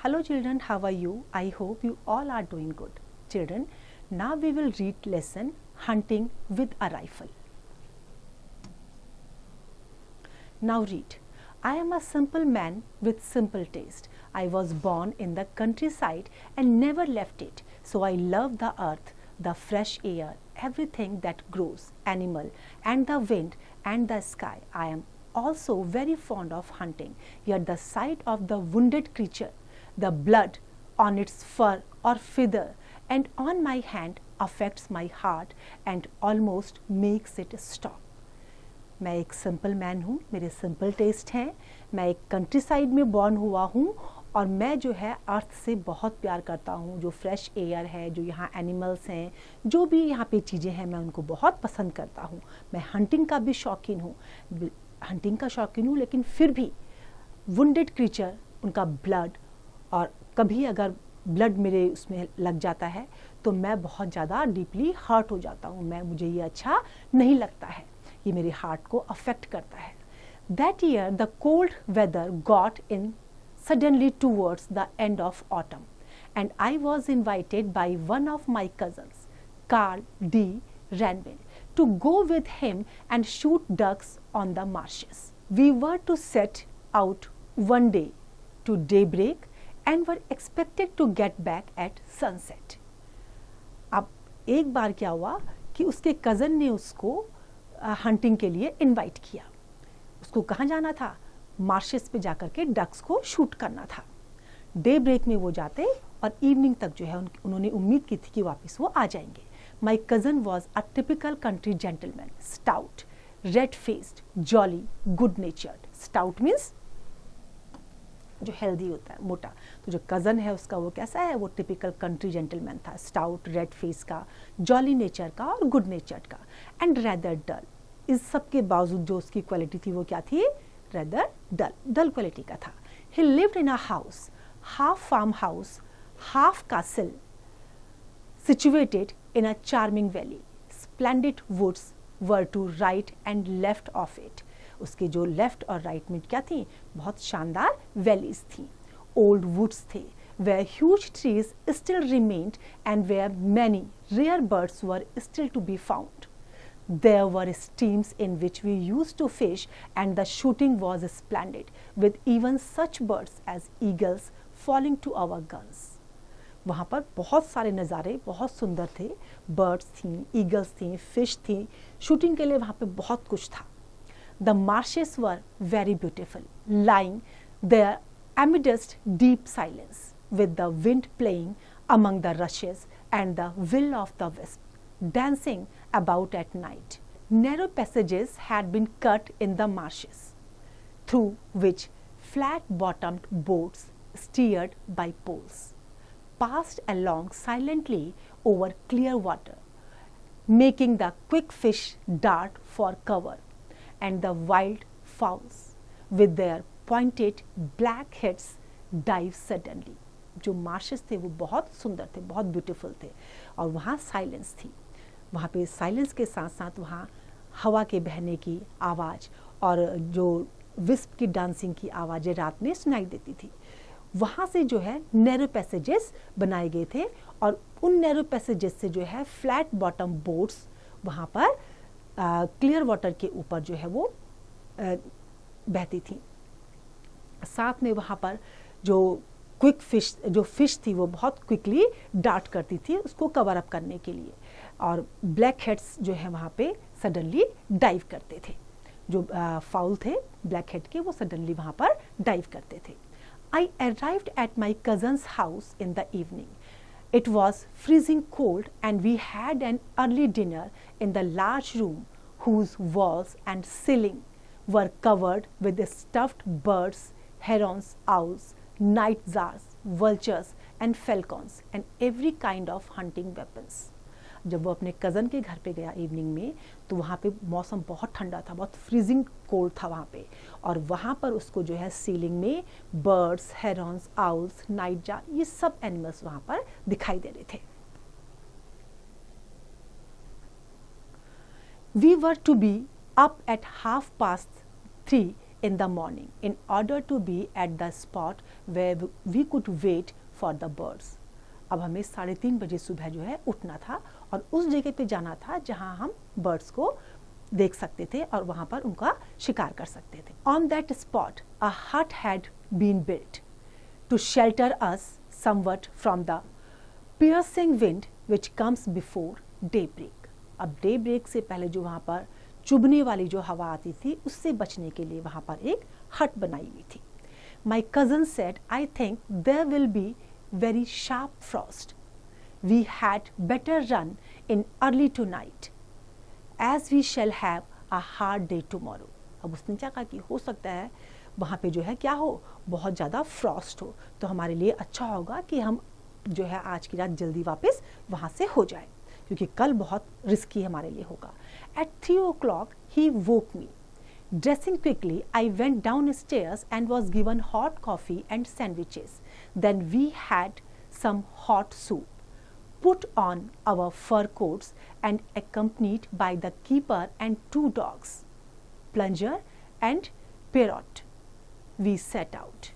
Hello children, how are you? I hope you all are doing good. Children, now we will read lesson Hunting with a Rifle. Now read. I am a simple man with simple taste. I was born in the countryside and never left it. So I love the earth, the fresh air, everything that grows, animal, and the wind and the sky. I am also very fond of hunting. Yet the sight of the wounded creature, the blood on its fur or feather and on my hand affects my heart and almost makes it stop. मैं एक simple man हूँ, मेरे simple test हैं, मैं एक country side में born हुआ हूँ और मैं जो है अर्थ से बहुत प्यार करता हूँ. जो फ्रेश एयर है, जो यहाँ एनिमल्स हैं, जो भी यहाँ पे चीज़ें हैं, मैं उनको बहुत पसंद करता हूँ. मैं हंटिंग का भी शौकीन हूँ, लेकिन फिर भी वुंडेड क्रीचर, उनका ब्लड, और कभी अगर ब्लड मेरे उसमें लग जाता है तो मैं बहुत ज़्यादा डीपली हर्ट हो जाता हूँ. मुझे ये अच्छा नहीं लगता है, ये मेरे हार्ट को अफेक्ट करता है. That year the cold weather got in suddenly towards the end of autumn, and I was invited by one of my cousins, Carl D. Ranville, to go with him and shoot ducks on the marshes. We were to set out one day to daybreak and were expected to get back at sunset. अब एक बार क्या हुआ कि उसके cousin ने उसको hunting के लिए इनवाइट किया. उसको कहाँ जाना था? मार्शेस पे जाकर के डक्स को शूट करना था. डे ब्रेक में वो जाते और इवनिंग तक जो है उन्होंने उम्मीद की थी कि वापस वो आ जाएंगे. My cousin was a typical country gentleman, stout, red faced, jolly, good नेचर्ड. Stout means जो हेल्दी होता है, मोटा. तो जो कज़न है उसका वो कैसा है? वो टिपिकल कंट्री जेंटलमैन था, स्टाउट, रेड फेस का, जॉली नेचर का और गुड नेचर्ड का. एंड रेदर डल. इस सब के बावजूद जो उसकी क्वालिटी थी वो क्या थी? रेदर डल क्वालिटी का था. He lived in a house, half farm house, half castle, situated in a charming valley. Splendid woods were to right and left of it. उसके जो लेफ्ट और राइट में क्या थी? बहुत शानदार वैलीज थी. ओल्ड वुड्स थे, where huge trees still remained and where many rare birds were still to be found. There were streams in which we used to fish and the shooting was splendid, with even such birds as eagles falling to our guns. वहाँ पर बहुत सारे नज़ारे बहुत सुंदर थे. Birds थी, eagles थी, फिश थी. शूटिंग के लिए वहाँ पे बहुत कुछ था. The marshes were very beautiful, lying there amidst deep silence, with the wind playing among the rushes and the will of the wisp dancing about at night. Narrow passages had been cut in the marshes, through which flat-bottomed boats steered by poles passed along silently over clear water, making the quick fish dart for cover, and the wild fowls with their pointed black heads dive suddenly. जो marches थे वो बहुत सुंदर थे, बहुत beautiful थे, और वहाँ साइलेंस थी. वहाँ पे साइलेंस के साथ साथ वहाँ हवा के बहने की आवाज़ और जो विस्प की डांसिंग की आवाज़ें रात में सुनाई देती थी. वहाँ से जो है नैरो पैसेजेस बनाए गए थे और उन नैरो पैसेजेस से जो है फ्लैट बॉटम बोट्स वहाँ पर क्लियर वाटर के ऊपर जो है वो बहती थी. साथ में वहाँ पर जो क्विक फिश, जो फिश थी वो बहुत क्विकली डार्ट करती थी उसको कवर अप करने के लिए, और ब्लैक हेड्स जो है वहाँ पे सडनली डाइव करते थे. जो फाउल थे ब्लैक हेड के, वो सडनली वहाँ पर डाइव करते थे. आई arrived at my cousins house in the evening. It was freezing cold and we had an early dinner in the large room whose walls and ceiling were covered with stuffed birds, herons, owls, nightjars, vultures and falcons and every kind of hunting weapons. जब वो अपने cousin के घर पे गया evening में तो वहाँ पे मौसम बहुत ठंडा था, बहुत फ्रीजिंग कोल्ड था वहाँ पे, और वहाँ पर उसको जो है सीलिंग में बर्ड्स, हेरॉन्स, आउल्स, नाइटजार, ये सब एनिमल्स वहाँ पर दिखाई दे रहे थे. We were to be up at 3:30 in the morning in order to be at the spot where we could wait for the birds. अब हमें 3:30 बजे सुबह जो है उठना था और उस जगह पे जाना था जहां हम बर्ड्स को देख सकते थे और वहां पर उनका शिकार कर सकते थे. On that spot a hut had been built to shelter us somewhat from the piercing wind which comes before daybreak. अब daybreak से पहले जो वहाँ पर चुभने वाली जो हवा आती थी उससे बचने के लिए वहाँ पर एक हट बनाई हुई थी. My cousin said, I think there will be very sharp frost. We had better run in early tonight as we shall have a hard day tomorrow. अब उसने क्या कहा कि हो सकता है वहाँ पे जो है क्या हो, बहुत ज़्यादा फ्रॉस्ट हो, तो हमारे लिए अच्छा होगा कि हम जो है आज की रात जल्दी वापस वहाँ से हो जाए क्योंकि कल बहुत रिस्की हमारे लिए होगा. At 3 o'clock he woke me. Dressing quickly, I went downstairs and was given hot coffee and sandwiches. Then we had some hot soup, put on our fur coats and accompanied by the keeper and 2 dogs, Plunger and Pierrot. We set out.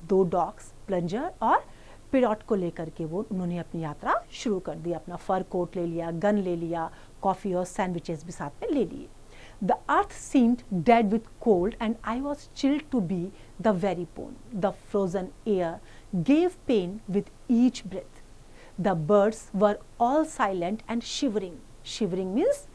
2 dogs, Plunger और पिरॉट को लेकर के उन्होंने अपनी यात्रा शुरू कर दी. अपना फर कोट ले लिया, गन ले लिया, कॉफ़ी और सैंडविचेस भी साथ में ले लिए. The earth seemed dead with cold and I was chilled to be the very bone. The frozen air gave pain with each breath. The birds were all silent and shivering. Shivering means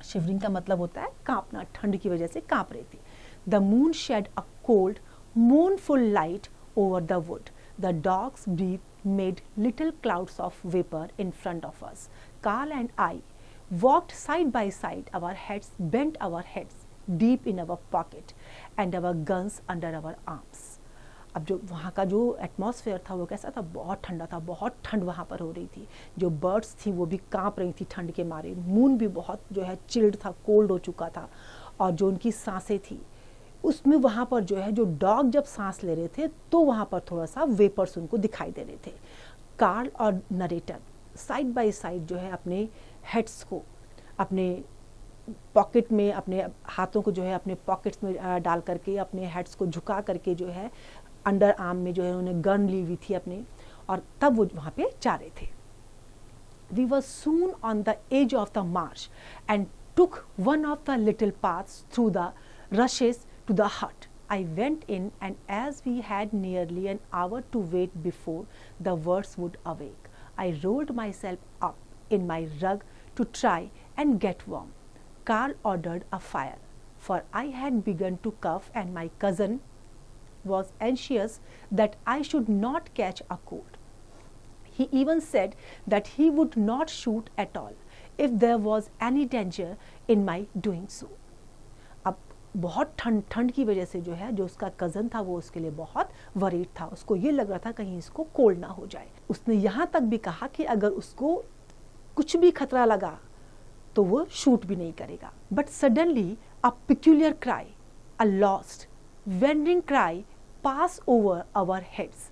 shivering का मतलब होता है कांपना, ठंड की वजह से कांप रही थी. The moon shed a cold, mournful light over the wood. The dog's breath made little clouds of vapor in front of us. Carl and I walked side by side, our heads bent, our heads deep in our pocket and our guns under our arms. अब जो वहाँ का जो atmosphere था वो कैसा था, बहुत ठंडा था, बहुत ठंड वहाँ पर हो रही थी. जो बर्ड्स थी वो भी कांप रही थी ठंड के मारे. मून भी बहुत जो है चिल्ड था, कोल्ड हो चुका था. और जो उनकी सांसें थी उसमें वहाँ पर जो है जो डॉग जब सांस ले रहे थे तो वहाँ पर थोड़ा सा वेपर्स उनको दिखाई दे रहे थे. कार्ल और नरेटर साइड बाय साइड जो है अपने हेड्स को अपने पॉकेट में, अपने हाथों को जो है अपने पॉकेट्स में डाल करके, अपने हेड्स को झुका करके जो है अंडर आर्म में जो है उन्होंने गन ली हुई थी अपने, और तब वो वहाँ पे जा रहे थे. We were soon on the edge of the marsh and took one of the little paths through the rushes to the hut. I went in and as we had nearly an hour to wait before the birds would awake, I rolled myself up in my rug to try and get warm. Carl ordered a fire, for I had begun to cough and my cousin was anxious that I should not catch a cold. He even said that he would not shoot at all if there was any danger in my doing so. अब बहुत ठंड की वजह से जो है जो उसका कज़न था वो उसके लिए बहुत वरीड था. उसको ये लग रहा था कहीं इसको कोल्ड ना हो जाए. उसने यहाँ तक भी कहा कि अगर उसको कुछ भी खतरा लगा तो वो शूट भी नहीं करेगा. But suddenly a peculiar cry, a lost, wandering cry passed over our heads,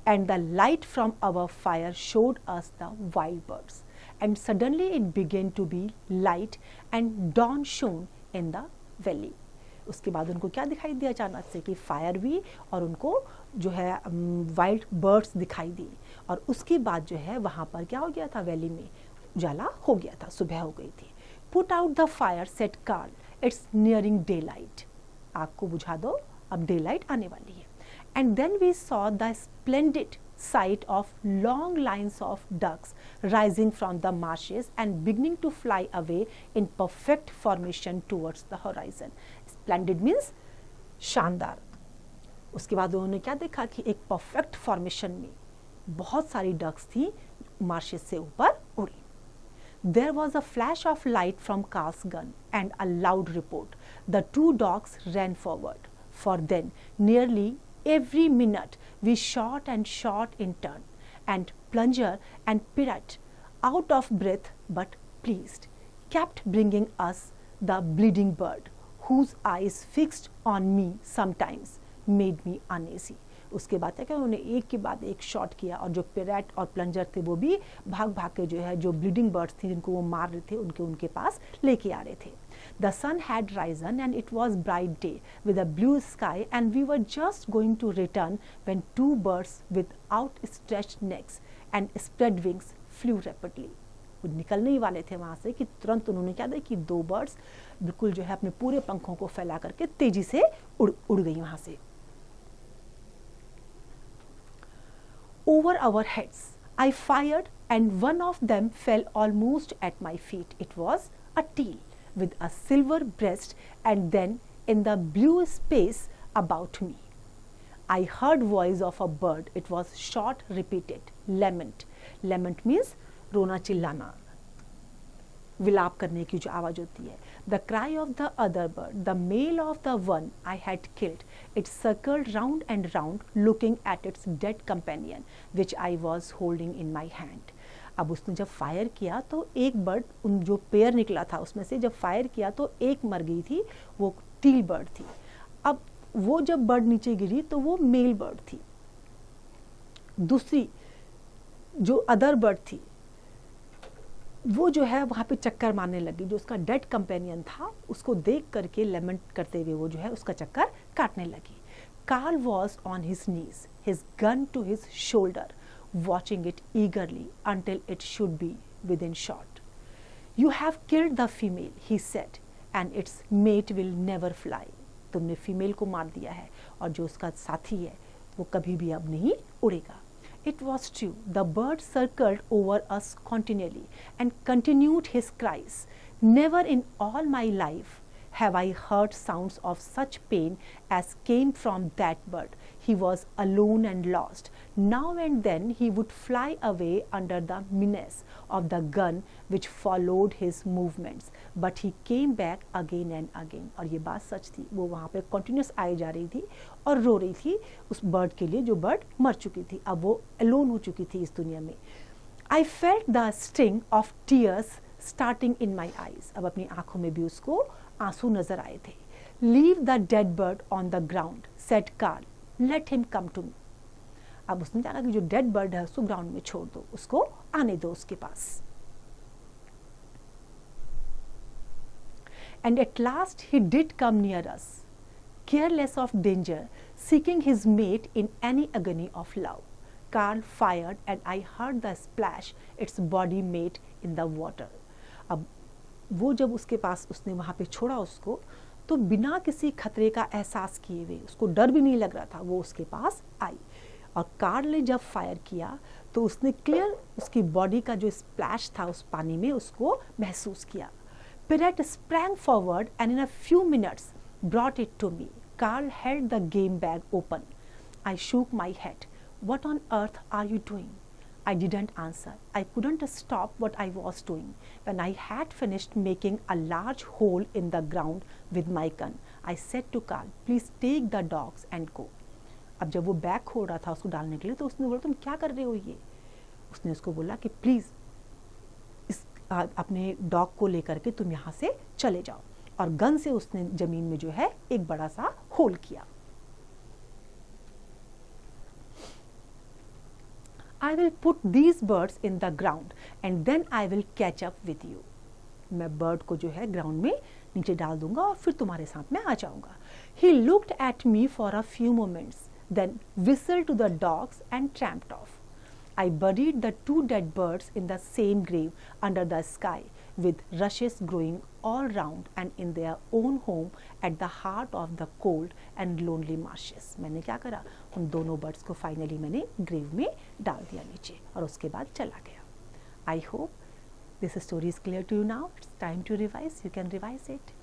and the light from our fire showed us the wild birds. And suddenly it began to be light and dawn shone in the valley. उसके बाद उनको क्या दिखाई दिया अचानक से कि fire हुई और उनको जो है वाइल्ड बर्ड्स दिखाई दी. और उसके बाद जो है वहाँ पर क्या हो गया था, वैली में उजाला हो गया था, सुबह हो गई थी. Put out the fire said Carl, it's nearing daylight. आग को बुझा दो, अब डे लाइट आने वाली है. And then we saw the splendid sight of long lines of ducks rising from the marshes and beginning to fly away in perfect formation towards the horizon. Splendid means शानदार. उसके बाद उन्होंने क्या देखा कि एक परफेक्ट फॉर्मेशन में बहुत सारी डक्स थी मार्शेस से ऊपर उड़ी. There was a flash of light from Carl's gun and a loud report. The 2 dogs ran forward. For then, nearly every minute we shot and shot in turn, and Plunger and Pirate, out of breath but pleased, kept bringing us the bleeding bird, whose eyes fixed on me sometimes made me uneasy. उसके बाद क्या उन्होंने एक के बाद एक shot किया और जो पिरेट और प्लंजर थे वो भी भाग भाग के जो है जो ब्लीडिंग बर्ड्स थी जिनको वो मार रहे थे उनके पास लेके आ रहे थे. The sun had risen and it was bright day with a blue sky, and we were just going to return when two birds with outstretched necks and spread wings flew rapidly. वो निकलने ही वाले थे वहाँ से कि तुरंत उन्होंने क्या देखा कि दो बर्ड्स बिल्कुल जो है अपने पूरे पंखों को फैला करके तेजी से उड़ गई वहाँ से. Over our heads, I fired and one of them fell almost at my feet. It was a teal with a silver breast, and then in the blue space about me, I heard voice of a bird. It was short, repeated, lament. Lament means रोना चिल्लाना, विलाप करने की जो आवाज होती है. The cry of the other bird, the male of the one I had killed, it circled round and round, looking at its dead companion, which I was holding in my hand. अब उसने जब fire किया तो एक bird, उन जो pair निकला था उसमें से जब फायर किया तो एक मर गई थी, वो टील बर्ड थी. अब वो जब बर्ड नीचे गिरी तो वो मेल बर्ड थी. दूसरी जो अदर बर्ड थी वो जो है वहाँ पे चक्कर मारने लगी. जो उसका डेड कंपेनियन था उसको देख करके लेमेंट करते हुए वो जो है उसका चक्कर काटने लगी. Carl was on his knees, his gun to his shoulder, watching it eagerly until it should be within shot. You have killed the female, he said, and its mate will never fly. तुमने female को मार दिया है और जो उसका साथी है वो कभी भी अब नहीं उड़ेगा. It was true. The bird circled over us continually and continued his cries. Never in all my life have I heard sounds of such pain as came from that bird. He was alone and lost. Now and then he would fly away under the menace of the gun which followed his movements. But he came back again and again. और ये बात सच थी. वो वहाँ पे continuous आई जा रही थी और रो रही थी उस बर्ड के लिए जो बर्ड मर चुकी थी. अब वो alone हो चुकी थी इस दुनिया में. I felt the sting of tears starting in my eyes. अब अपनी आंखों में भी उसको आंसू नजर आए थे. Leave the dead bird on the ground, said Carl. Let him come to me. अब उसने कहा कि जो डेड बर्ड है उसको ग्राउंड में छोड़ दो, उसको आने दो उसके पास. And at last he did come near us, careless of danger, seeking his mate in any agony of love. Carl fired and I heard the splash its body made in the water. अब वो जब उसके पास उसने वहाँ पे छोड़ा उसको तो बिना किसी खतरे का एहसास किए हुए, उसको डर भी नहीं लग रहा था, वो उसके पास आई. और कार्ल ने जब फायर किया तो उसने क्लियर उसकी बॉडी का जो स्प्लैश था उस पानी में उसको महसूस किया. Perrette sprang forward and in a few minutes brought it to me. Carl held the game bag open. I shook my head. What on earth are you doing? I didn't answer. I couldn't stop what I was doing. When I had finished making a large hole in the ground with my gun, I said to Carl, please take the dogs and go. अब जब वो bag खोल रहा था उसको डालने के लिए तो उसने बोला तुम क्या कर रहे हो ये. उसने उसको बोला कि प्लीज़ अपने डॉग को लेकर के तुम यहाँ से चले जाओ. और गन से उसने जमीन में जो है एक बड़ा सा होल किया. I will put these birds in the ground and then I will catch up with you. मैं बर्ड को जो है ग्राउंड में नीचे डाल दूंगा और फिर तुम्हारे साथ में आ जाऊंगा. He looked at me for a few moments, then whistled to the dogs and tramped off. I buried the two dead birds in the same grave under the sky, with rushes growing all round and in their own home at the heart of the cold and lonely marshes. मैंने क्या करा, उन दोनों birds को finally मैंने grave में डाल दिया नीचे और उसके बाद चला गया. I hope this story is clear to you now. It's time to revise. You can revise it.